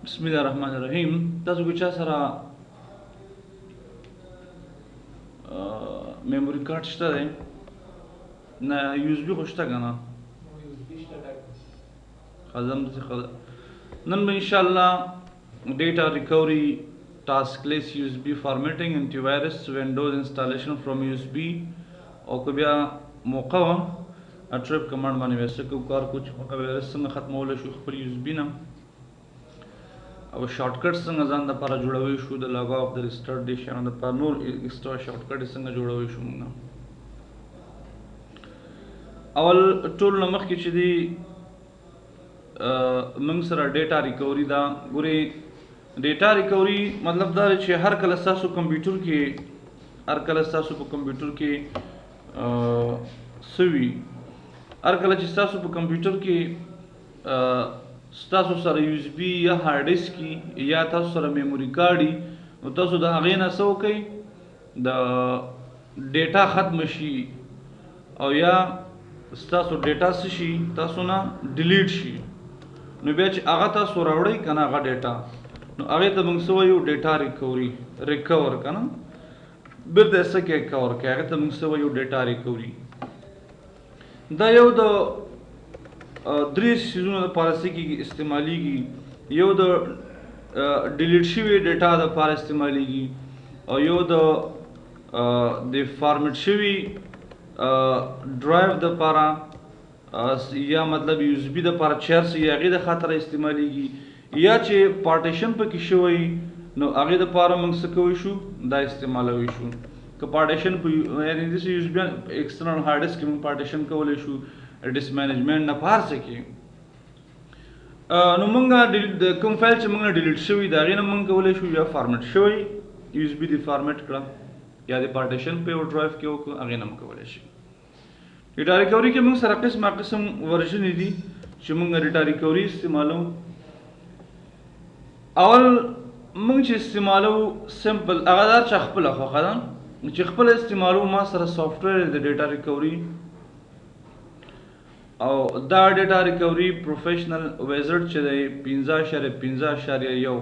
बिस्मिल्लाहिर्रहमानिर्रहीम तاسو کې چا سره memory card شته دی نه یو اس بي خو شته که نه خزم نن به انشاءالله data recovery taskless USB formatting antivirus Windows installation from USB او که بیا موقع وه trip command باندې ویسه که کار کو چې وایرس څنګه ختمولی شو خپل USB نه او شارټکټ څنګه ځان دپاره جوړولی شو د لاګ آف د ریسټارټ د شیانو دپاره نور ایکسټرا شارټکټ یې څنګه جوړولی شو موږ اول ټول نه مخکې چې دی موږ سره ډیټا ریکوري دا ګورې ډیټا ریکوري مطلب دا دی چې هر کله ستاسو کمپیوټر کې هر کله ستاسو په کمپیوټر کې څه وي هر کله چې ستاسو په کمپیوټر کې ستاسو سره یو اس بي یا هارډ ډیسک یا تاسو سره میموري کارډ وي نو تاسو د هغې نه څه وکئ د ډیټا ختم شي او یا ستاسو ډیټا څه شي تاسو نه ډیلیټ شي نو بیا چې هغه تاسو راوړئ که نه هغه ډیټا نو هغې ته موږ څه وایو ډیټا ریکور که نه بیرته یې څه کې ریکور کوي هغې ته موږ څه وایو ډیټا ریکوري دا یو د درې سیزونو دپاره څه کېږي استعمالیږي یو د ډیلیټ شوي ډیټا دپاره استعمالیږي او یو د فارمیټ شوي ډرایو دپاره یا مطلب یو اس بي دپاره چیرس یا هغې د خاطره استعمالیږي یا چې پارټیشن پکې شوی نو هغې دپاره موږ څه کوی شو دا استعمالوی شو که پارټیشن په یعنې داسې یو اس بي ایکسټرنل هارډ ډیسک کې موږ پارټیشن کولی شو ډیسک مینجمنټ نه په هر څه کې نو موږ کوم فایل چې موږ نه ډیلیټ شوي د هغې نه موږ کولی شو یا فارمیټ شوی یو اس بي دې فارمیټ کړه یا د پارټیشن په یو ډرایو کې وکړو هغې نه هم کولی شي ډیټا ریکوري کې موږ سره قسم ورژنې دي چې موږ ډیټا ریکوري استعمالو اول موږ چې استعمالو سمپل هغه دا چې خپله خوښه ده چې خپله استعمالو ما سره سافټویر د ډیټا ریکوري او دا ډیټا ریکوري پروفیشنل ویزرډ چې دی 15.15.1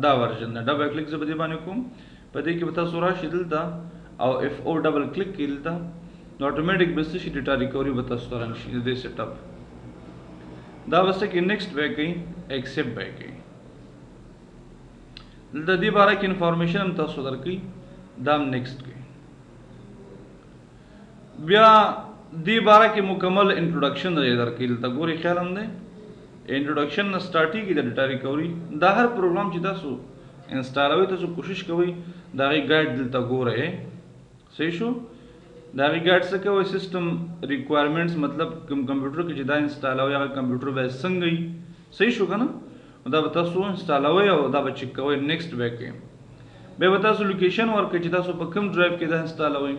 دا ورژن ده ډبل کلیک زه به دې باندې کوم په دې کې به تاسو راشئ دلته او اف او ډبل کلیک کړئ دلته نو اټومیټیک به څه شي ډیټا ریکوري به تاسو ته راشي د دې سیټ اپ دا به څه کوي نیکسټ به کوي ایکسپټ به کوي دلته دې باره کې انفارمیشن هم تاسو درکوي دا هم نیکسټ کوي بیا دې باره کې مکمل انټروډکشن درکوي دلته ګورئ خیال هم دی انټروډکشن نه سټارټېږي د ډیټا ریکوري دا هر پروګرام چې تاسو انسټالوئ تاسو کوشش کوئ د هغې ګایډ دلته ګورئ صحیح شو د هغې ګایډ څه کوئ سیسټم ریکوایرمنټس مطلب کوم کمپیوټر کې چې دا انسټالوئ هغه کمپیوټر به څنګه وي صحیح شو که نه دا به تاسو انسټالوئ او دا به چیک کوئ نیکسټ به کوئ بیا به تاسو لوکیشن ورکړئ چې تاسو په کوم ډرایو کې دا انسټالوئ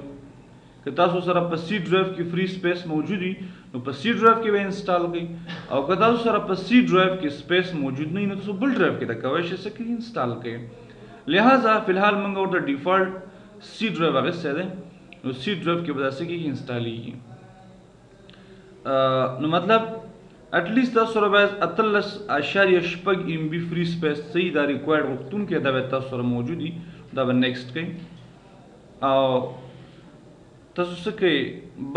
که تاسو سره په سی ډرایو کې فری سپیس موجود وي نو په سی ډرایو کې به انسټال کړئ او که تاسو سره په سی ډرایو کې سپیس موجود نه وي نو تاسو بل ډرایو کې د کولی شئ څه کړئ انسټال کړئ لہذا فی الحال موږ ورته ډیفالټ سی ډرایو اخیستی دی نو سی ډرایو کې به دا څه کېږي انسټالیږي نو مطلب اټلیسټ تاسو سره باید 18.6 MB فری سپیس صحیح دا ریکوایرډ غوښتونکی دا باید تاسو سره موجود وي دا به نیکسټ کوئ او تاسو څه کوئ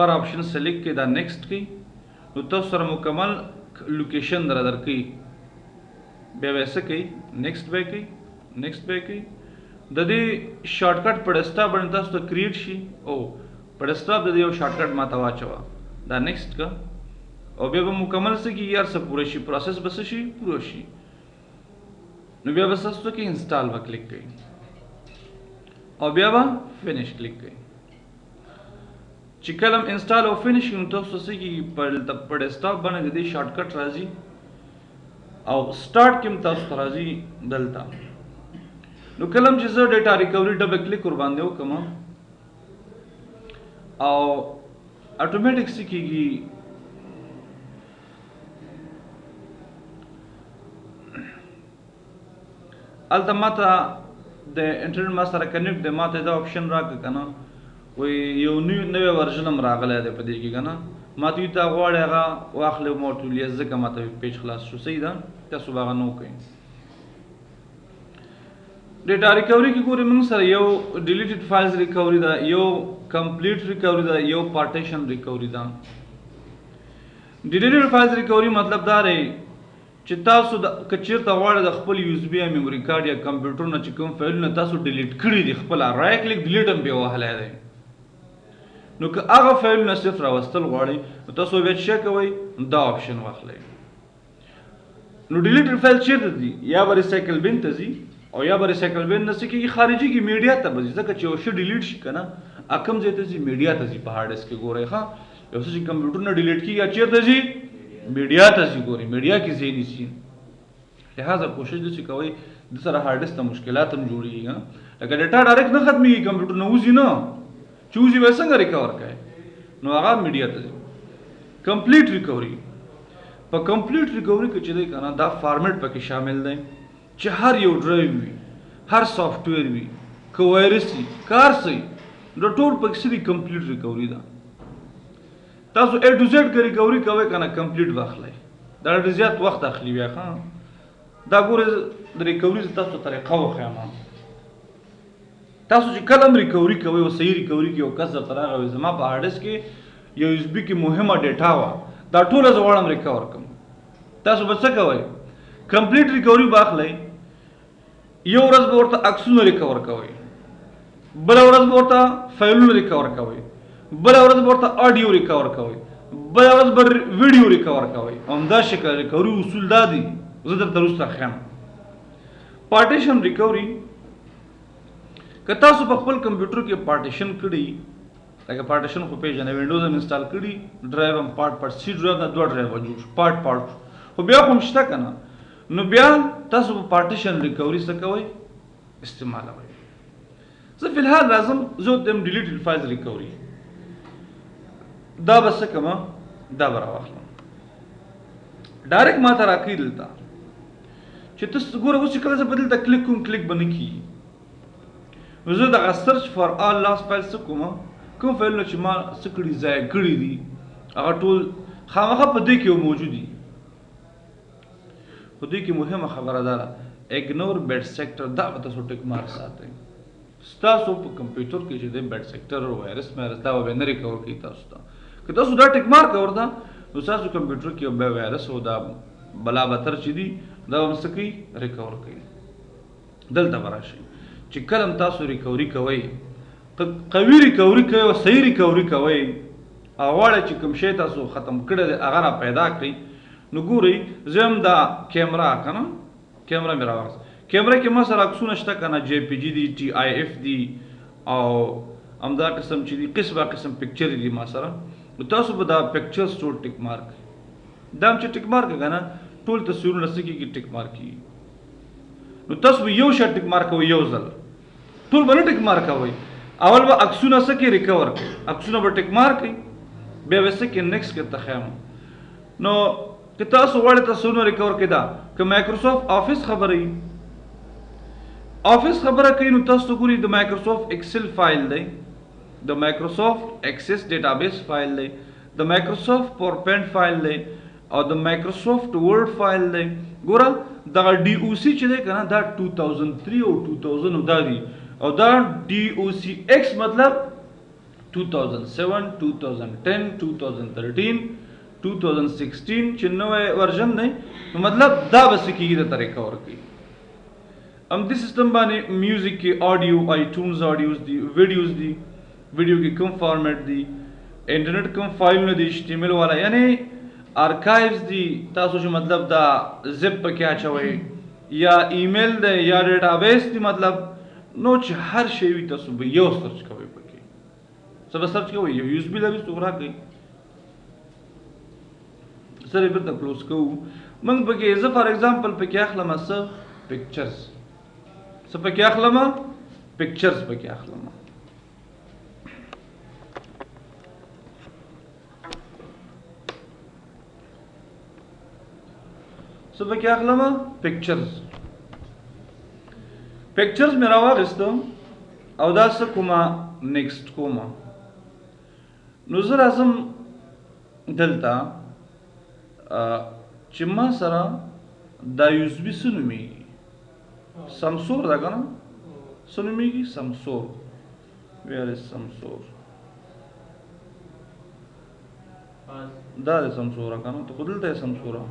بر آپشن سلیکټ کوئ دا نیکسټ کوئ نو تاسو سره مکمل لوکیشن درکوي بیا به څه کوئ نیکسټ به کوئ نیکسټ به کوئ د دې شارټکټ په ډیسکټاپ باندې تاسو ته کریټ شي او په ډیسکټاپ د دې یو شارټکټ ماته واچوه دا نیکسټ که او بیا به مکمل څه کېږي هر څه پوره شي پروسس به څه شي پوره شي نو بیا به تاسو ته کې انسټال به کلیک کوئ او بیا به فینش کلیک کوئ چې کله هم انسټال او فینش کړي نو تاسو څه کېږي په ډیسکټاپ باندې د دې شارټکټ راځي او سټارټ کې هم تاسو ته راځي دلته نو کله هم چې زه ډیټا ریکوري ډبل کلیک ورباندې وکړم او اټومیټک څه کېږي هلته ماته د انټرنیټ ما سره کنیکټ دی ماته دا آپشن راکړه که نه وایي یو نوی ورژن هم راغلی دی په دې کې که نه ما ته تا غواړي هغه واخلې ما ورته ویل ځکه ماته پیج خلاص شو صحیح ده تاسو به هغه نه کوئ. ډیټا ریکوري کې ګورئ موږ سره یو ډیلیټډ فایلز ریکوري ده، یو کمپلیټ ریکوري ده، یو پارټیشن ریکوري ده. ډیلیټډ فایلز ریکوري مطلب دا دی چې تاسو د کچیرته غواړئ د خپل یو اس بي یا میموري کارت یا کمپیوټر نه چې کوم فایلونه تاسو ډیلیټ کړي دي خپل رایټ کلیک ډیلیټ هم به وهلی دی، نو که هغه فایلونه صرف راوستل غواړئ نو تاسو بیا څه کوئ دا آپشن واخلئ. نو ډیلیټډ فایل چیرته دي؟ یا به ریسایکل بین ته ځي او یا به ریسایکل بین نه څه کېږي خارجي کې میډیا ته به ځي، ځکه چې یو شی ډیلیټ شي که نه کوم ځای ته ځي میډیا ته ځي. په هارډ ډسک کې ګورئ ښه یو څه چې کمپیوټر نه ډیلیټ کېږي چیرته ځي میډیا ته ځي، ګورئ میډیا کې ځای نیسي. لہٰذا کوشش داسې کوئ د سره هارډ ډسک ته مشکلات هم جوړېږي، لکه ډیټا ډایرکټ نه ختمېږي کمپیوټر نه وځي نه چې وځي به یې څنګه ریکور کوئ، نو هغه میډیا ته ځي. کمپلیټ ریکوري، په کمپلیټ ریکوري کې چې دی که نه دا فارمیټ پکې شامل دی چې هر یو ډرایو وي، هر سافټویر وي، که وایرس وي، که هر څه وي، د ټول پکې څه دي کمپلیټ ریکوري ده. تاسو اے ټو زیډ که ریکوري کوئ که نه کمپلیټ واخلئ، دا ډېر زیات وخت اخلي بیا ښه. دا ګورئ د ریکوري زه تاسو طریقه وښیم. تاسو چې کله هم ریکوري کوئ او صحیح ریکوري کې یو کس درته راغی وایي زما په هارډ ډسک کې یو اس بي کې مهمه ډیټا وه دا ټوله زه غواړم ریکور کړم، تاسو به څه کوئ کمپلیټ ریکوري به اخلئ. یو ورځ به ورته عکسونه ریکور کوئ، بله ورځ به ورته فایلونه ریکور کوئ، بله ورځ به ورته آډیو ریکور کوئ، بله ورځ به ویډیو ریکور کوئ. همدا شکل ریکوري اصول دا دي، زه درته وروسته ښیم. پارټیشن ریکوري که تاسو په خپل کمپیوټر کې پارټیشن کړي، لکه پارټیشن خو پېژنئ وینډوز هم انسټال کړي، ډرایو هم پارټ سی ډرایو نه دوه ډرایو جوړ شو پارټ خو بیا خو هم شته که نه، نو بیا تاسو په پارټیشن ریکوري څه کوئ استعمالوئ. زه فی الحال راځم زه ورته ډیلیټډ فایلز ریکوري دا به څه کومه دا به راواخلم ډایرکټ ما ته راکوي دلته چې ته ګوره اوس چې کله زه په دلته کلیک کوم کلیک به نه کېږي. نو زه دغه سرچ فار آل لاست فایل څه کومه کوم فایلونه چې ما څه کړي ضایع کړي دي هغه ټول خامخا په دې کې موجود دي. خو دې کې مهمه خبره دا ده اګنور بیډ سیکټر دا به تاسو ټیک مارک ساتئ. ستاسو په کمپیوټر کې چې دی بیډ سیکټر او وایرس مایرس دا به نه ریکور کوي تاسو ته. که تاسو دا ټیک مارک ورته نو ستاسو کمپیوټر کې یو وایرس او دا بلا بتر چې دي دا هم څه کوي ریکور کوي. دلته به راشئ چې کله هم تاسو ریکوري کوئ قوي ریکوري کوئ او صحیح ریکوري کوئ او غواړئ چې کوم شی تاسو ختم کړی دی هغه را پیدا کړئ. نو ګورئ زه هم دا کیمرا که نه کیمرا مې راواخیست کیمرا کې ما سره عکسونه شته که نه جی پی جي دي ټي آی اف دي او همدا قسم چې دي قسمه قسم پکچر دي ما سره. نو تاسو به دا پکچرز ټول ټیک مارک دا هم چې ټیک مارک که نه ټول تصویرونه څه کېږي ټیک مارک کېږي. نو تاسو به یو شی ټیک مارک کوئ یو ځل ټول به نه ټیک مارک کوئ. اول به عکسونه څه کې ریکور کوئ عکسونه به ټیک مارک کوئ بیا به څه کې نیکسټ کې ته ښیم. نو که تاسو غواړئ تصویرونه ریکور کړئ دا که مایکروسافټ آفس خبره وي آفس خبره کوي نو تاسو ګورئ د مایکروسافټ ایکسل فایل دی د مایکروسافټ ایکسس ډیټابیس فایل دی د مایکروسافټ پاور پوینټ فایل دی او د مایکروسافټ ورډ فایل دی. ګوره دغه ډي او سی چې دی که نه دا 2003 او 2000 دا دي او دا ډي او سی ایکس مطلب 2007 2010 2013 2016 چې نوی ورژن دی نو مطلب دا به څه کېږي درته ریکور کوي. همدې سیستم باندې میوزیک کې آډیو آیټونز آډیوز دي ویډیوز دي ویډیو کې کوم فارمیټ دي انټرنیټ کوم فایلونه دي HTML والا یعنی ارکایوز دي تاسو چې مطلب دا زپ پکې اچوئ یا ایمیل دی یا ډیټابیس دی مطلب نو چې هر شی وي تاسو به یو سرچ کوئ پکې څه به سرچ کوئ یو USB لري څوک راکوي سره یې بیرته کلوز کوو. موږ پکې زه فار ایگزامپل پکې اخلم څه پکچرز څه پکې اخلم پکچرز پکې اخلم څه پکې اخلم پکچرز مې راواخیستم او دا څه کومه نیکسټ کومه نو زه راځم دلته چې ما سره دا USB څه نومیږي؟ سمسور ده که نه؟ څه نومیږي؟ سمسور. ویر از سمسور؟ دا دی سمسوره که نه؟ ته خو دلته یې سمسوره.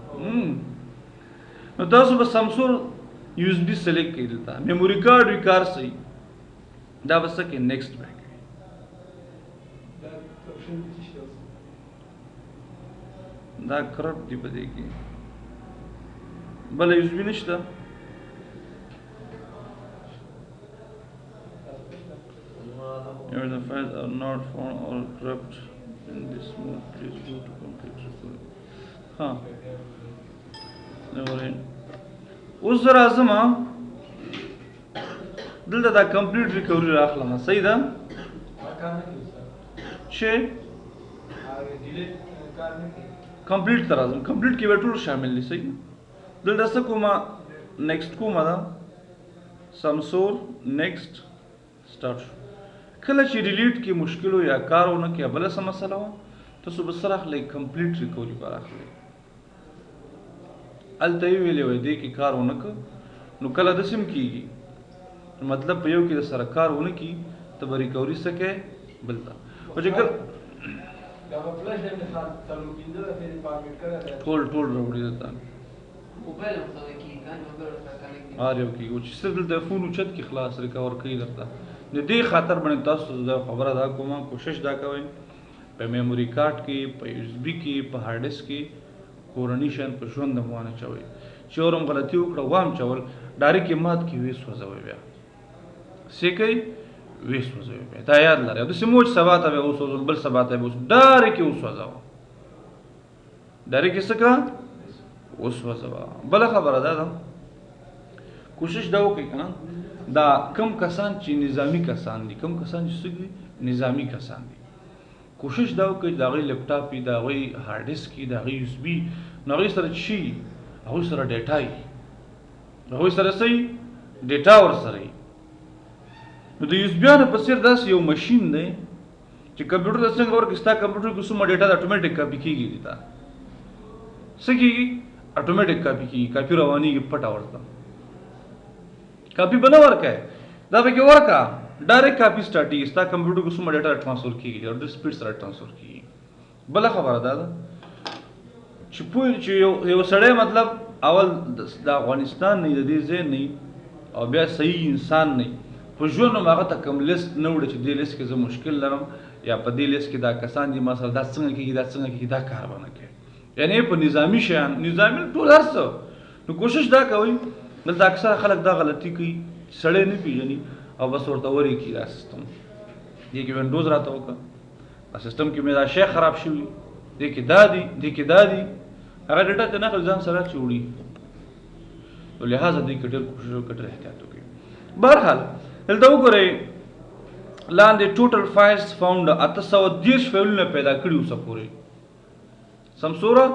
نو تاسو به سمسور USB سلیکټ کړئ دلته. میموري کارډ وي کار صحیح. دا به څه کوي؟ نیکسټ به کوي. دا کرپټ دی په دې کې. بله USB نشته؟ If the files are not found or corrupt in this mode, please go to complete recovery. हाँ اوس زه راځم دلته دا کمپلیټ ریکوري راخلم. صحیح ده چې کمپلیټ ته راځم. کمپلیټ کې به ټول شامل دي. صحیح دلته څه کومه نیکسټ کومه ده سمسور نیکسټ سٹارټ شو. کله چې ډیلیټ کې مشکل یا کار ونه کې بله څه مسله وه تاسو به څه راخلئ؟ کمپلیټ ریکوري به راخلئ. هلته یې ویلې وای دې کې کار ونه کړ نو کله داسې هم کېږي مطلب په یو کې د سره کار ونه کړي ته به ریکوري څه کوې بل ته. خو چې کله ټول راوړي درته هر یو کېږي چې صرف دلته فون اوچت کې خلاص ریکور کوي درته. د دې خاطر باندې تاسو زه خبره دا کوم کوشش دا کوئ په میموري کارت کې په USB کې په هارد ډیسک کې کورني شیان په ژوند مو نه چوي. چې اورم غلطي وکړه وام چول ډایرکټ یې مات کې وې سوځوي بیا څه کوي وې سوځوي بیا. دا یاد لرئ داسې مو چې سبا ته به وسوځول بل سبا ته به ډایرکټ یې وسوځوه ډایرکټ یې څه کړه وسوځوه. بله خبره دا ده کوشش دا وکړئ که نه دا کم کسان چې نظامی کسان دي کم کسان چې څه دي نظامی کسان دي کوشش دا وکړئ د هغوی لیپټاپ وي د هغوی هارډ ډیسک وي د هغوی USB نو هغوی سره چې شي هغوی سره ډیټا وي هغوی سره څه وي ډیټا ورسره وي. نو د USB-انو په څېر داسې یو مشین دی چې کمپیوټر ته څنګه ورکړي ستا کمپیوټر کې څومره ډیټا د اټومیټک کاپي کېږي دي ته څه کېږي اټومیټک کاپي کېږي کاپي روانېږي پټه ورته کاپي به نه ورکوې دا پکې ورکړه ډایرکټ کاپي سټارټېږي ستا کمپیوټر کې څومره ډیټا ټرانسفر کېږي او ډېر سپیډ سره ټرانسفر کېږي. بله خبره دا ده چې پوه چې یو سړی مطلب اول د افغانستان نه د دې ځای نه او بیا صحیح انسان نه په ژوند هم هغه ته کوم لیست نه وړي چې دې لیست کې زه مشکل لرم یا په دې لیست کې دا کسان دي ما سره دا څنګه کېږي دا څنګه کېږي دا کار به نه کوي. یعنې په نظامي شیان نظامي ټول هر څه نو کوشش دا کوئ دلته اکثره خلک دا غلطي کوي سړی نه پېژني او بس ورته ورې کړي دا سیستم دې کې ونډوز راته وکړه دا سیستم کې مې دا شی خراب شوي دې کې دا دي دې کې دا دي هغه ډیټا ته نه اخلي ځان سره چې وړي نو لہٰذا دې کې ډېر کوشش وکړئ ډېر احتیاط وکړئ. بهرحال دلته وګورئ لاندې ټوټل فایلز فاونډ 830 فایلونه پیدا کړي اوسه پورې سمسوره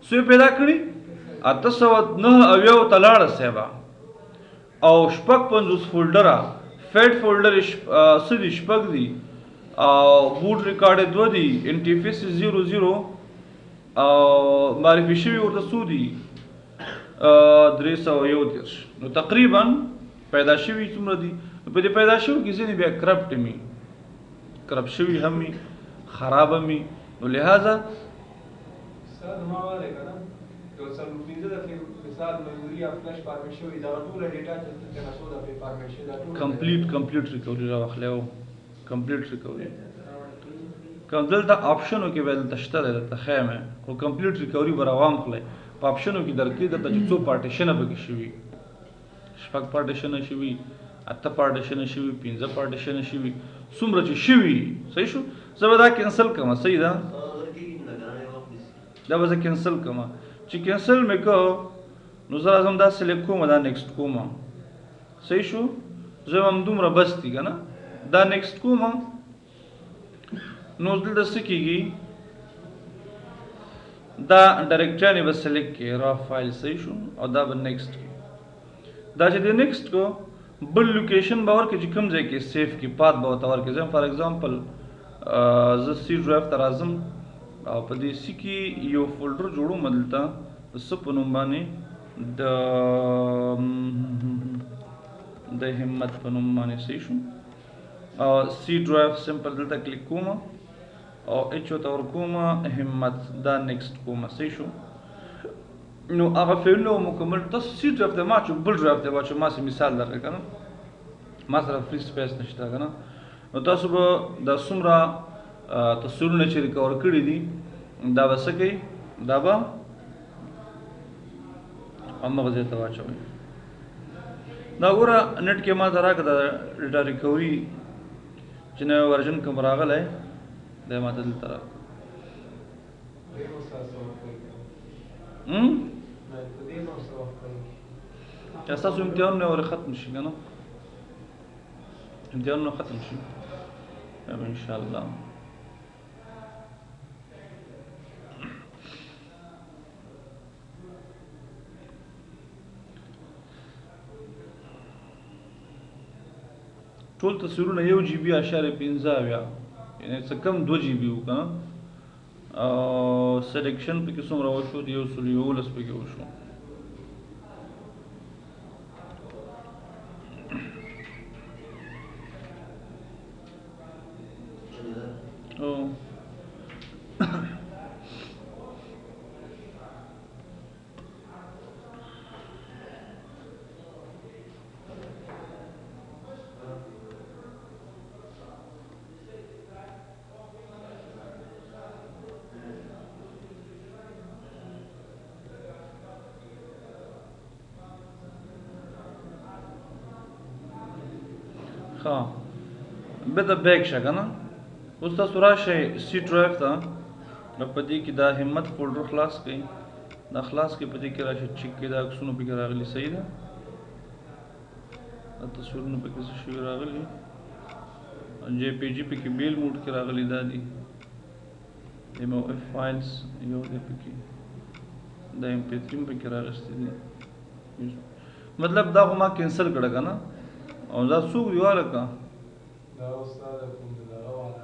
څو پیدا کړي 899 ته لاړه صاحبه او شپږ 50 فولډره فیټ فولډر څه دي شپږ دي او بوټ ریکارډ 2 دي انټرفیس 00 او معرفي شوي ورته څو دي 331 نو تقریبا پیدا شوي څومره دي په دې پیدا شوي کې ځینې بیا کرپټ مي کرپټ شوي هم وي خراب هم وي نو لہذا کمپلیټ ریکوري راوخلی او کمپلیټ ریکوري کوم دلته آپشنو کې به دلته شته دی درته ښیم خو کمپلیټ ریکوري به راواخلی په آپشنو کې درکړي درته چې څو پارټیشنه پکې شوي شپږ پارټیشنه شوي 8 پارټیشنه شوي 15 پارټیشنه شوي څومره چې شوي صحیح شو زه به دا کینسل کړم صحیح ده دا به زه کینسل کړم چې کینسل مې کړ نو زه راځم دا سلیکټ کوم دا نیکسټ کوم صحیح شو زه هم دومره بس دي که نه دا نیکسټ کوم نو دلته څه کېږي دا ډایرکټري به سلیکټ کړي را فایل صحیح شو او دا به نیکسټ کړي دا چې د نیکسټ کو بل لوکیشن به ورکړي چې کوم ځای کې سیف کړي پات به ورته ورکړي زه فار ایگزامپل زه سی ډرایو ته راځم او په دې سی کې یو فولډر جوړوم دلته د څه په نوم باندې د د همت په نوم باندې صحیح شو. سی ډرایو سمپل دلته کلیک کوم او اچ ته ورکوم همت دا نیکسټ کوم صحیح شو. نو هغه فعلونه مکمل تاسو سی ډرایو ته ما چې بل ډرایو ته واچو ما سي مثال درکړم کنه ما سره فری سپیس نشته کنه نو تاسو به د څومره تصویرونه چې ریکور کړي دي دا به څه کوي دا به همغه ځای ته واچوئ. دا ګوره نټ کې ما ته راکړه د ډیټا ریکوري چې نوی ورژن کوم راغلی دی ما ته دلته راکړه. که ستاسو امتحانونه ورې ختم شي که نه امتحانونه ختم شي انشاءالله. ټول تصویرونه 1 GB اشاریه 15 یعنی څه کم 2 GB وو که نه او سلیکشن پکې څومره وشو 111 پکې وشو. ها به د بیک شه که نه اوس تاسو راشئ سی ډرایو ته نو په دې کې دا همت فولډر خلاص کړئ دا خلاص کړئ په دې کې راشئ چیک کړئ دا عکسونه پکې راغلي صحیح ده دا تصویرونه پکې څه شوي راغلي جی پی جي پکې بیل موډ کې راغلي دا دي ایم او اف فایلز یو دی پکې دا ایم پی 3 پکې راغستې دي مطلب دا خو ما کینسل کړه که نه او دا څوک دی واله که دا استاد کوم دی دغه والا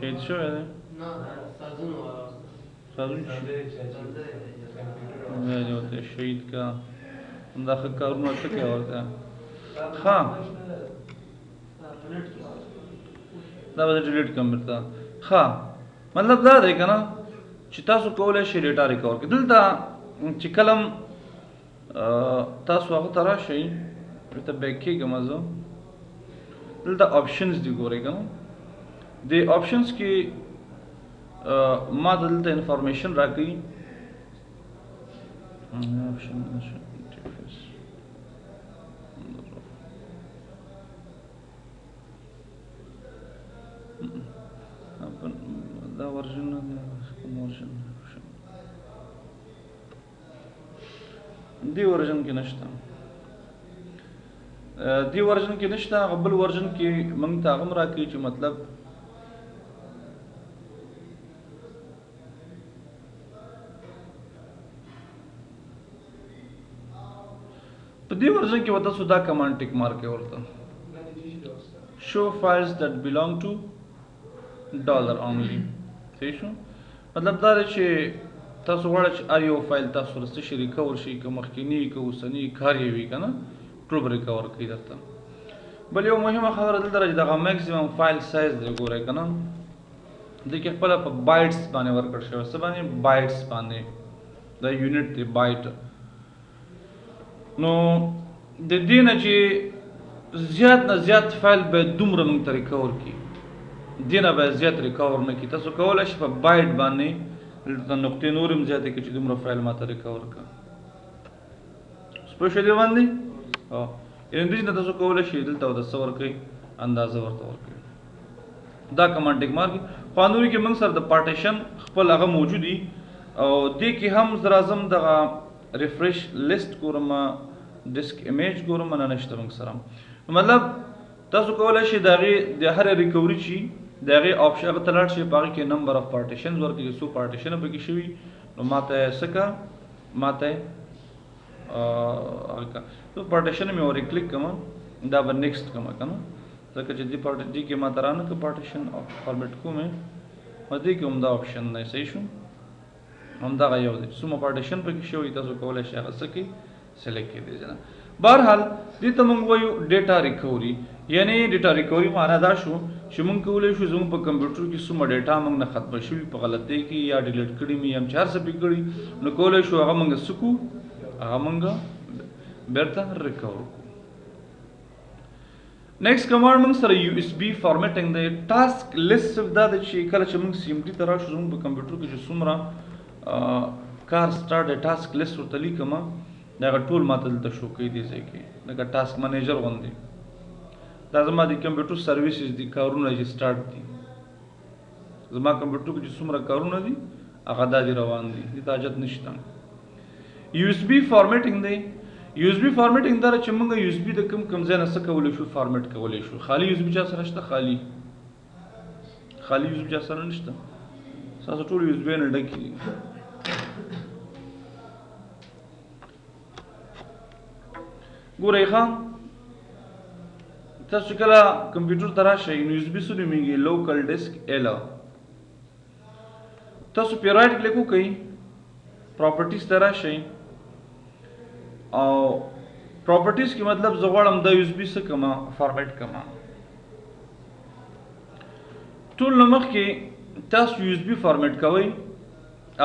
شهید شوی دی نه سازون والا سازون دی ورته شهید کا دا ښه کارونه څه کوي ورته ښه دا به ډیلیټ کړم بېرته ښه مطلب دا دی که نه چې تاسو کولی شئ ډیټا ریکور کړئ دلته چې کله تاسو هغه ته راشئ دلته بیک کېږم زه دلته آپشنز دي ګورئ که نه دې آپشنز کې ما دلته انفارمیشن راکوي دا ورژن نه دی کوم ورژن دې ورژن کې نشته دی ورژن کې نشته هغه بل ورژن کې موږ ته هغه هم راکوي چې مطلب په دې ورژن کې به تاسو دا کمانډ ټیک مارک کوئ ورته شو فایلز دیٹ belong to $only صحیح شو مطلب دا دی چې تاسو غواړئ چې هر یو فایل تاسو سره څه شي ریکور شي که مخکیني که اوسني کار یې وي که نه ټول به ریکور کوي درته. بل یو مهمه خبره دلته راځي دغه میکسیمم فایل سایز دی ګورئ که نه دې کې خپله په بایټس باندې ورکړ شوی څه باندې بایټس باندې دا یونټ دی بایټ نو د دې نه چې زیات نه زیات فایل باید دومره موږ ته ریکور کړي دې نه باید زیات ریکور نه کړي تاسو کولی شئ په بایټ باندې دلته نقطې نور هم زیاتې کړي چې دومره فایل ما ته ریکور کړه پوه شئ دې باندې یعنې دې نه تاسو کولی شئ دلته ورته څه ورکوئ اندازه ورته ورکوئ دا کمانډ ټیک مارک خو اندوري کې موږ سره د پارټیشن خپل هغه موجود دي او دې کې هم زه راځم دغه ریفریش لیست ګورم ډسک ایمیج ګورم نه نشته موږ سره مطلب تاسو کولی شئ د هغې د هرې ریکوري چې د هغې آپشن هغه ته لاړ شئ په هغې کې نمبر اف پارټیشنز ورکړي څو پارټیشنه پکې شوي نو ما ته یې څه کړه ما ته یې پارټیشن مې ورې کلیک کړم دا به نیکسټ کړم که نه ځکه چې دې کې ما ته رانه کړه پارټیشن فارمیټ کوم یې او دې کې همدا آپشن دی صحیح شو همدغه یو دی څومره پارټیشن پکې شوي تاسو کولی شئ هغه څه کړئ سلیکټ کړئ جنا. بهرحال دې ته موږ وایو ډیټا ریکوري. یعنی ډیټا ریکوري معنا دا شو چې موږ کولی شو زموږ په کمپیوټر کې څومره ډیټا موږ نه ختمه شوي په غلطۍ کې یا ډیلیټ کړي مې یا هر څه پې کړي نو کولی شو هغه موږ څه کړو هغه موږ بیرته ریکور کړو. نیکسټ کمانډ موږ سره یو اس بي فارمیټینګ دی. ټاسک لیست دا ده چې کله چې موږ سی ام ډي ته راشو زموږ په کمپیوټر کې چې څومره کار سټارټ دی ټاسک لیست ورته لیکم دا هغه ټول ماته دلته شو کوي دې ځای کې لکه ټاسک منیجر غوندې. دا زما د کمپیوټر سرویسز دي کارونه چې سټارټ دي زما کمپیوټر کې چې څومره کارونه دي هغه دا دي روان دي دې ته حاجت نشته. یو اس بي فارمیټینګ دی. یو اس بي فارمیټینګ دا چې موږ یو اس بي د کوم ځای نه څه کولی شو فارمیټ کولی شو. خالي یو اس بي چا سره شته خالي یو اس بي چا سره نشته ستاسو ټول یو اس بي نه ډکې دي. ګورئ ښه تاسو کله کمپیوټر ته راشئ نو یو اس بي څه نومیږي لوکل ډیسک ایل. تاسو پې رایټ کلیک وکئ پراپرټیز ته راشئ او پراپرټیز کې مطلب زه غواړم دا یو اس بي څه کما فارمیټ کما. ټول نه مخکې تاسو یو اس بي فارمیټ کوئ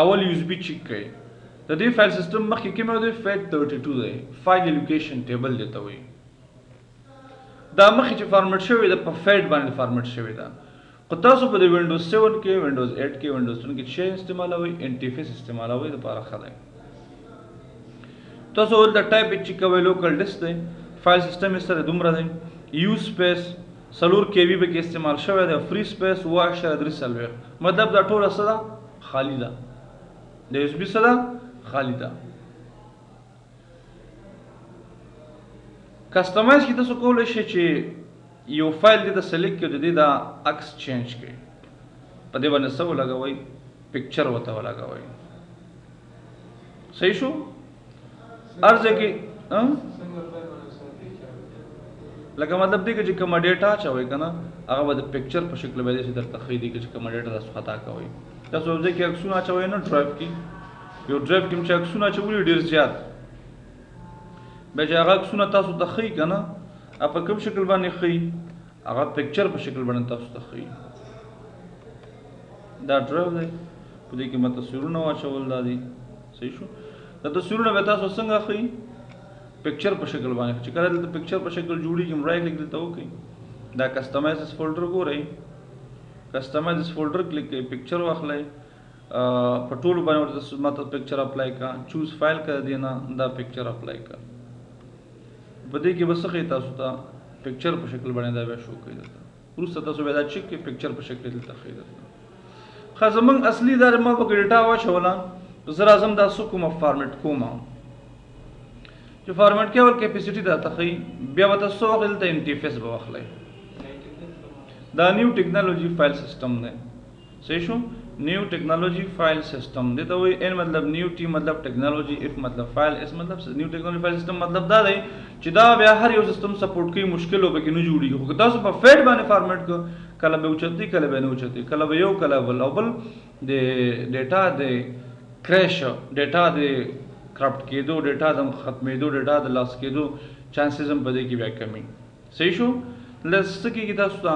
اول یو اس بي چیک کړئ. د دې فایل سیسټم مخکې کوم دی فیټ 32 دی فایل الوکیشن ټیبل دی ته وایي. دا مخکې چې فارمیټ شوی ده په فیټ باندې فارمیټ شوی ده. خو تاسو په د وینډوز 7 کې وینډوز 8 کې وینډوز 10 کې شی استعمالوئ انټرفیس استعمالوئ دپاره ښه دی. تاسو ولته ټایپ چې کوئ لوکل ډیسک دی فایل سیسټم یې سره دومره دی یو سپیس 4 KB به کې استعمال شوی دی فری سپیس 7.3 مطلب دا ټوله څه ده خالي ده د یو اس بي څه ده خالي ده. کسټمایز کې تاسو کولی شئ چې یو فایل دې ته سلیکټ کړئ د دې دا عکس چینج کړئ په دې باندې څه ولګوئ پکچر ورته ولګوئ. صحیح شو هر ځای کې لکه مطلب دی چې کومه ډیټا اچوئ که نه هغه به د پکچر په شکل باندې داسې درته ښیي دی چې کومه ډیټا تاسو خطا کوئ. تاسو یو ځای کې عکسونه اچوئ نه ډرایو کې یو ډرایو کې چې عکسونه اچولي ډېر زیات بیا چې هغه عکسونه تاسو ته ښیي که نه په کوم شکل باندې ښیي هغه پکچر په شکل باندې تاسو ته ښیي. دا ډرایو دی په دې کې ما تصویرونه واچول دا دي. صحیح شو دا تصویرونه به تاسو څنګه ښیي پکچر په شکل باندې چې کله دلته پکچر په شکل جوړېږي رایټ کلیک دلته وکړئ دا کسټمایزز فولډر ګورئ کسټمایزز فولډر کلیک کړئ پکچر واخلئ په ټولو باندې ورته ماته پکچر اپلای کا چوز فایل کر دینا دا پکچر اپلای کا په دې کې بس ښیي تاسو ته پکچر په شکل باندې دا بیا شو کوي درته وروسته تاسو بیا دا چیک کړئ پکچر په شکل دلته ښیي درته. ښه زموږ اصلي دا ما پکې ډیټا واچوله زه راځم دا څه کومه فارمیټ کومه چې فارمیټ کې اول کیپیسټي درته ښیي بیا به تاسو واخلئ دلته انټرفیس به واخلئ دا نیو ټیکنالوجي فایل سیسټم دی. صحیح شو نیو ټیکنالوجي فایل سیسټم دې ته وایي ان مطلب نیو ټي مطلب ټیکنالوجي اف مطلب فایل اس مطلب نیو ټیکنالوجي فایل سیسټم مطلب دا دی چې دا بیا هر یو سیسټم سپورټ کوي مشکل وبکې نه جوړېږي. خو تاسو په فیټ باندې فارمیټ کو کله به اوچتي کله به نه اوچتي کله به یو کله بل او بل د ډیټا د کریش ډیټا د کرپټ کېدو ډیټا د ختمېدو ډیټا د لاس کېدو چانسز هم په دې کې بیا کمی. صحیح شو لس څه کېږي تاسو ته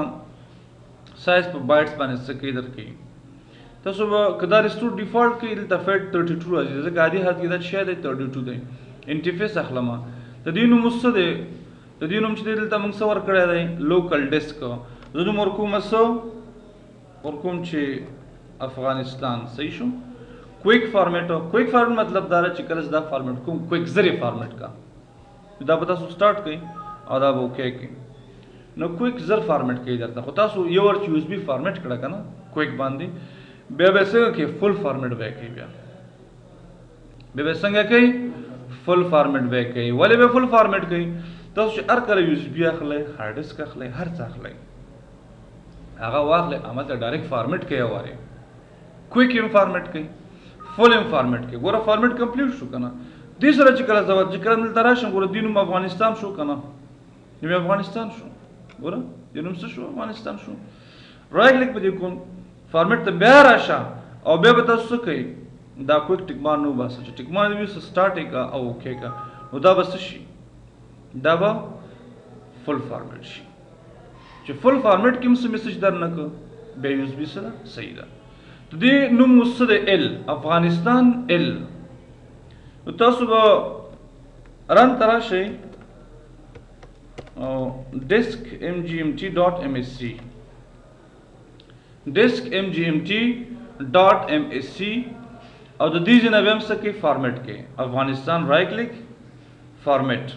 سایز په بایټس باندې څه کوي درکوي تاسو به که دا ریسټور ډیفالټ کوي دلته فیټ 32 راځي ځکه عادي حالت کې دا شی دی 32 دی. انټرفیس اخلم د دې نوم څه دی د دې نوم چې دی دلته موږ څه ورکړی دی لوکل ډیسک زه نوم ورکوم څه ورکوم چې افغانستان. صحیح شو کویک فارمیټ کویک فارمیټ مطلب دا چې کله دا فارمیټ کوم کویک زری فارمیټ کا دا به تاسو سٹارټ کړئ او دا به اوکې کړئ نو کویک زر فارمیټ کوي درته خو تاسو یو ور چې یو اس بي فارمیټ کړه کنه کویک باندې بیا به څنګه کې فل فارمیټ به کوي بیا به څنګه کوي فل فارمیټ به کوي ولې به فل فارمیټ کوي تاسو چې هر کله یو اس بي اخلئ هارد ډیسک اخلئ هر څه اخلئ هغه واخلئ عمل ته ډایرکټ فارمیټ کوي واره کویک هم فارمیټ کوي فل هم فارمیټ کوي ګوره فارمیټ کمپلیټ شو کنه دې سره چې کله زوات چې کله دلته راشم ګوره دینوم افغانستان شو کنه نو افغانستان شو ګوره دینوم څه شو افغانستان شو رایټ کلیک په دې کوم فارمیټ ته بیا راشه او بیا به تاسو څه کوئ دا کویک ټیک مان نو باسه چې ټیک مان دې سټارټ کا او اوکې کا نو دا به څه شي دا به فل فارمیټ شي چې فل فارمیټ کې هم څه میسج درنه کړ بیا یو اس بي سره صحیح ده د دې نوم اوس څه دی ال افغانستان ال نو تاسو به رن ته راشئ diskmgmt.msc diskmgmt.msc او د دې ځنه به هم څه کې فارمیټ کې افغانستان رائټ کلیک فارمیټ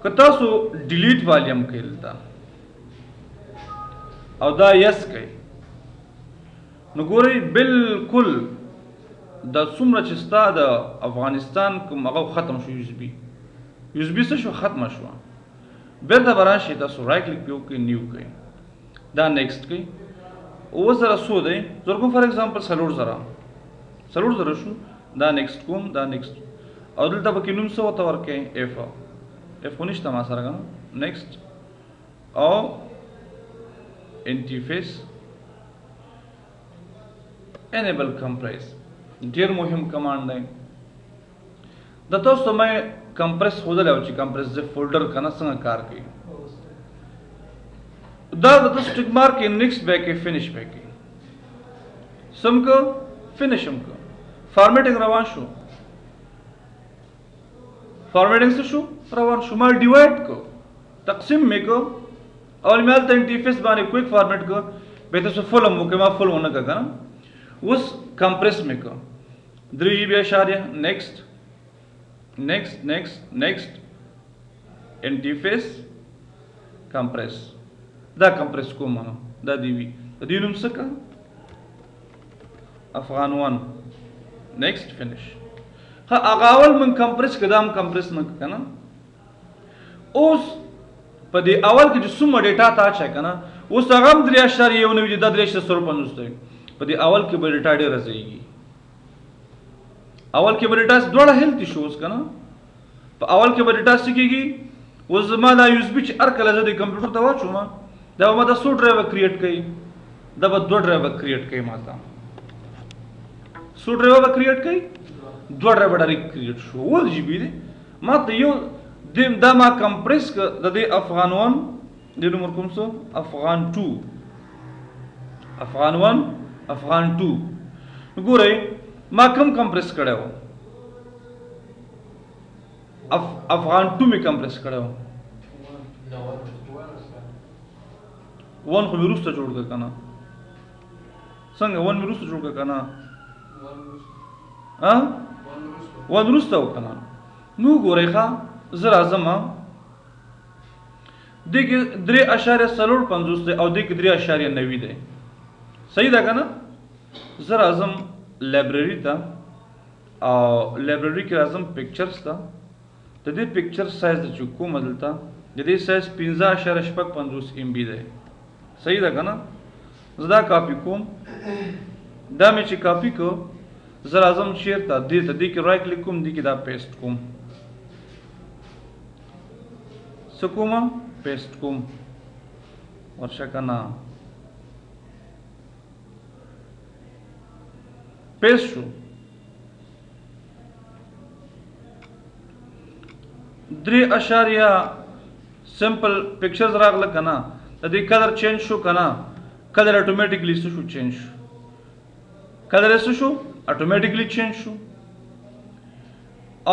که تاسو ډیلیټ والیوم کې دلته او دا یس کوي نو ګورئ بالکل دا څومره چې ستا د افغانستان کوم هغه ختم شو یو اس بي څه شو ختمه شوه بیرته به راشئ تاسو رائټ کلیک پې وکړئ نیو کوئ دا نیکسټ کوئ اووه زره څو دی زه کوم فار ایگزامپل څلور زره شو دا نیکسټ کوم دا نیکسټ او دلته پکې نوم څه ورته ورکئ اف خو نشته ما سره که نیکسټ او انټرفیس enable compress ډیر مهم کمانډ دی د تاسو ته مې کمپریس ښودلی او چې کمپریس زپ فولډر کنه څنګه کار کوي دا د تاسو ټیک مارک کې نیکسټ بیا کې فینش بیا کې سم کو فینش هم کو فارمیټینګ روان شو فارمیټینګ څه شو روان شو ما ډیوایډ کو تقسیم مې کو اول مې هلته انټرفیس باندې کویک فارمیټ کو بیا تاسو فل هم وکړئ ما فل ونه کړه که نه اوس کمپریس مې کو 3 GB اشاریه نیکسټ انټرفیس کمپریس دا کمپریس کوم دا دی وی د دې نوم څه کا افغان 1 نیکسټ فینیش ها هغه اول من کمپریس کدام کمپریس نه کنه اوس په دې اول کې چې څومره ډیټا تا چا کنه اوس هغه هم 3.1 د 3.50 دی په دې اول کې به ډیټا ډېره ځایږي اول کې به ډیټا دوړه هیلتي شوز کنه په اول کې به ډیټا سکیږي اوس زما دا یو اس بي چې هر کله زه د کمپیوټر ته واچوم دا ما د 100 ډرایو کریټ کړي دا به 2 ډرایو کریټ کړي ماته 100 ډرایو کریټ کړي 2 ډرایو ډایرکټ کریټ شو ول جی بي دی ما ته یو دا ما کمپریس ک د دې افغان 1 د نمبر کوم څه افغان 2 ګورئ ما کم کمپریس کړو افغان 2 می کمپریس کړو 1 خو مې وروسته جوړ کړ کنه څنګه 1 مې وروسته جوړ کړ کنه ها 1 وروسته وکنه نو ګورئ ښا زه راځم دغه 3.50 دی او دغه 3.90 دی صحیح ده کنه زه راځم لایبرری ته او لایبرری کې راځم پکچرز ته د دې پکچر سایز د کوم دلته د دې سایز 15.55 MB دی صحیح ده کنه زه دا کاپی کوم دا مې چې کاپی کو زه راځم چیرته دې ته دې کې رائټ کلیک کوم دې کې دا پیسټ کوم څه کوم پیسټ کوم ورشه کنه پیسټ شو 3 سمپل پکچرز راغله کنه د دې کلر چینج شو کنه کلر اتوماتیکلی شو چینج شو کلر شو اتوماتیکلی چینج شو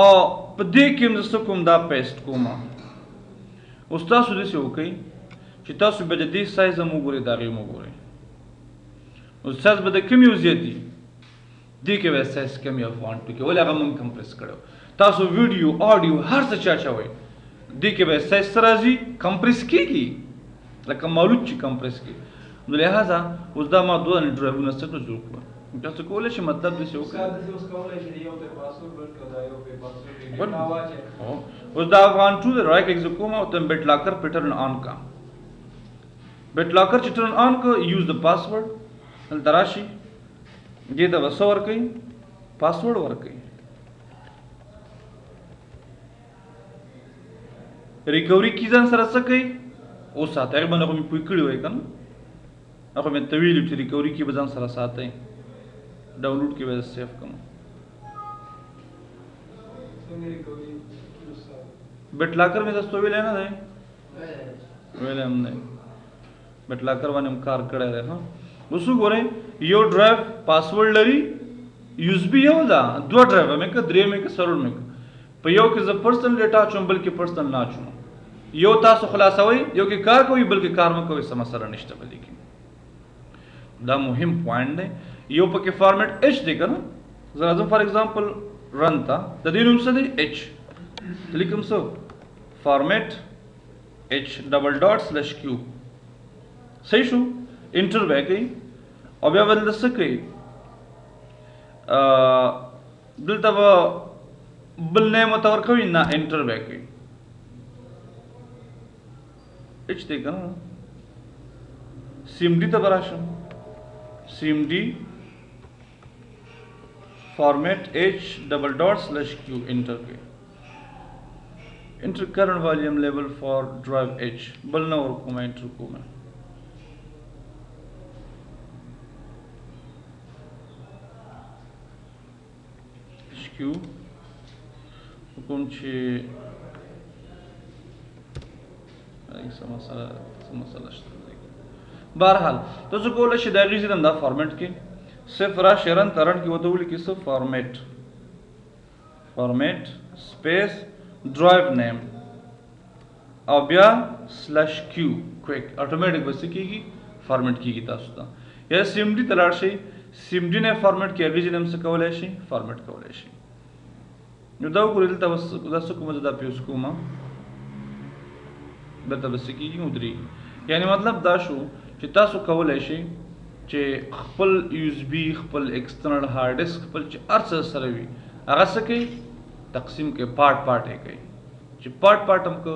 او په دې کې موږ کوم دا پیسټ کوم اوس تاسو دې څه وکړئ چې تاسو به د دې سایز مو ګورئ دا غي مو ګورئ اوس سایز به د کوم یو زیاتی دې کې به سایز کم یا فونټ کې ولې هغه مونږ کمپریس کړو تاسو ویډیو اډیو هر څه چاچوي دې کې به سایز سره راځي کمپریس کیږي لکه مولود چې کمپریس کی نو لہذا اوس دا ما دوه ډرایوونه څه جوړ کړو تاسو کولای شئ مطلب دې وکړئ اوس دا افغان 2 د رائټ کلیک کوم او تم بیٹ لاکر پیټرن آن کا بیٹ لاکر چې ټرن آن کو یوز د پاسورډ هل دراشي دې دا وسو ور کوي پاسورډ ور کوي ریکوري کی ځان سره څه کوي او ساته هغه باندې کوم پوي کړی وای کنه هغه مې طویل چې ریکوري کی به ځان سره ساتي ډاونلوډ کې به سیف کوم بټ لاکر مې تاسو ویل نه دی ویل هم نه بټ لاکر باندې هم کار کړی دی ها اوس وګورئ یو ډرایو پاسورډ لري یوز بي یو ده دوه ډرایو مې که درې مې که څلور مې که په یو کې زه پرسنل ډیټا اچوم بل کې پرسنل نه اچوم یو تاسو خلاصوي یو کې کار کوي بل کې کار مه کوئ څه مسله نشته په دې کې دا مهم پوینټ دی یو پکې فارمیټ ایچ دی که نه زه راځم فار ایگزامپل رن ته د دې نوم څه دی ایچ لیکم څه فارمیټ ایچ ډبل ډاټ سلیش کیو صحیح شو انټر به کوي او بیا به دلته څه کوي دلته به بل نیم ورته ورکوي نه انټر به کوي ایچ دی که نه سی ایم ډي ته به راشم سی ایم ډي فارمیٹ ایچ ڈبل ڈاٹ سلیش کیو انٹر کے انٹر کرنٹ والیوم لیبل فار ڈرائیو ایچ بلنا اور کو میں انٹر کو میں ایچ کیو حکم چھے مسئلہ بہرحال تو سو کولا شي دا غیزی دا فارمیٹ کې صرف را شیرن ترن کې وته ولي کې صرف فارمیٹ سپیس ډرایو نیم او بیا سلیش کیو کویک اتوماتیک بس کېږي فارمیٹ کېږي تاسو ته یا سیم ډي ته لاړ شئ سیم ډي نه فارمیٹ کې غیزی نیم څه کولای شي فارمیٹ کولای شي نو دا وګورئ دلته دا څه کومه دا پیوس کومه دلته بس کېږي ودرېږي یعنی مطلب دا شو چې تاسو کولای شئ چې خپل یو اس بي خپل ایکسټرنل هارد ډیسک خپل چې هر څه سره وي هغه څه کوي تقسیم کې پارټ یې کوي چې پارټ هم که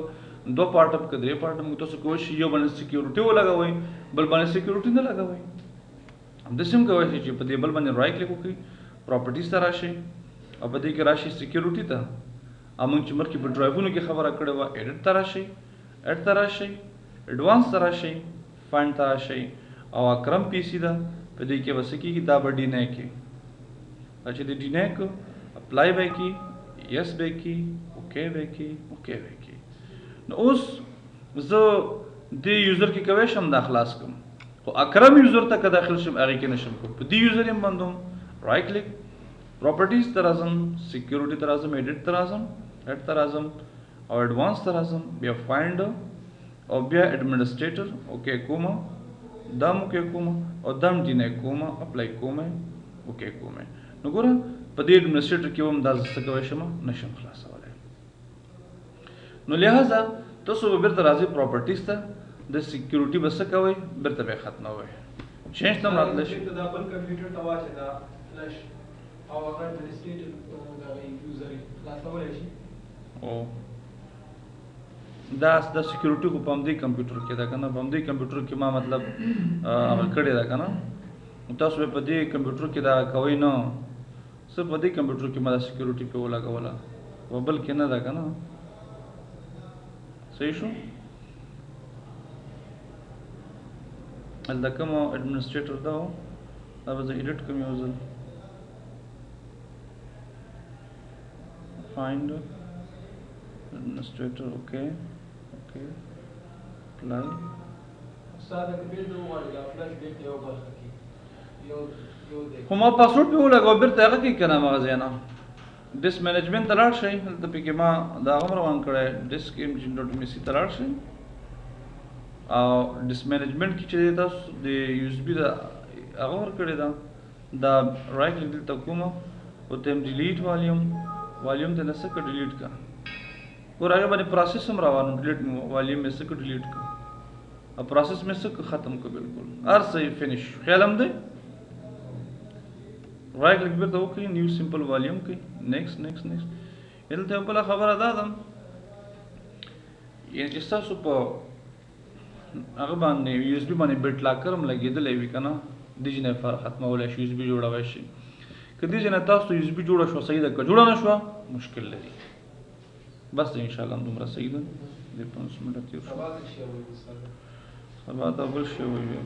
دو پارټ هم که درې پارټ هم تاسو کولی شئ یو باندې سیکیورټي ولګوئ بل باندې سیکیورټي نه لګوئ همداسې هم کولی شئ چې په دې بل باندې رایټ کلیک وکړئ پراپرټیز ته راشئ او په دې کې راشئ سیکیورټي ته موږ چې مخکې په ډرایوونو کې خبره کړې وه ایډټ ته راشئ ایډ ته راشئ ایډوانس ته راشئ فایند ته راشئ او اکرم پی سی ده په دې کې به څه کېږي دا به ډینای کې دا چې د ډینای کو اپلای به کې یس به کې اوکې به کې اوکې به کې نو اوس زه دې یوزر کې کولی شم دا خلاص کړم خو اکرم یوزر ته که داخل شم هغې کې نشم کوم په دې یوزر یې بندوم رایټ کلیک پراپرټیز ته راځم سیکیورټي ته راځم ایډټ ته راځم ایډ ته راځم او ایډوانس ته راځم بیا فایند او بیا ایڈمنسټریټر اوکې کوم دم اوکې کوم او دم ډینای کوم اپلای کوم اوکې کوم نو ګوره په دې ایڈمنسټریټر کې هم دا څه کولی شم نشم خلاصولی نو لہذا تاسو به بیرته راځئ پراپرټیز ته د سیکیورټي به څه کوئ بیرته به یې ختموئ چینج ته هم راتلی شي دا بل کمپیوټر ته واچې دا فلش او هغه ایڈمنسټریټر دغه یوزر یې خلاصولی شي دا سیکیورټي خو په همدې کمپیوټر کې ده که نه په همدې کمپیوټر کې ما مطلب هغه کړې ده که نه تاسو به په دې کمپیوټر کې دا کوئ نه صرف په دې کمپیوټر کې ما دا سیکیورټي پې ولګوله په بل کې نه ده که نه صحیح شو هلته کوم ایډمنسټریټر دا و دا به زه ایډټ کوم یو ځل فایند administrator okay apply استاد کبیر نو وایي دا فلش ډیټ یو برخه کې یو دی خو ما پاسورډ په ولګاو بیرته هغه کې کنه مغازه نه ډیسک مینجمنت ته لاړ شئ دلته پکې ما دا هغه روان کړی ډیسک انجن ډاټ ام سی ته لاړ شئ او ډیسک مینجمنت کې چې تاسو د یو اس بي دا هغه ورکړی دا رایټ کلیک دلته کوم او تم ډیلیټ والیوم ته نه څه ډیلیټ کا اور आगे बने प्रोसेस हम रवान delete volume में से को डिलीट कर अब प्रोसेस में से खत्म कर बिल्कुल हर सही फिनिश ख्याल हम दे राइट क्लिक पे तो ओके न्यू सिंपल वॉल्यूम की नेक्स्ट इधर ते पहला खबर आदा दम ये जिससा सुपर अगर बांधने यूएसबी बांधने बिट लाकर हम लगे दे लेवी का ना दीजिए फर खत्म हो ले यूएसबी जोड़ा वैसे कदी जना तास तो यूएसबी जोड़ा शो सही दा जोड़ा ना शो मुश्किल लगी बस इंशाल्लाह तुमरा सही ده د 5 منټه تیر شو سبا ته شی وایي استاد سبا ته بل شی وایي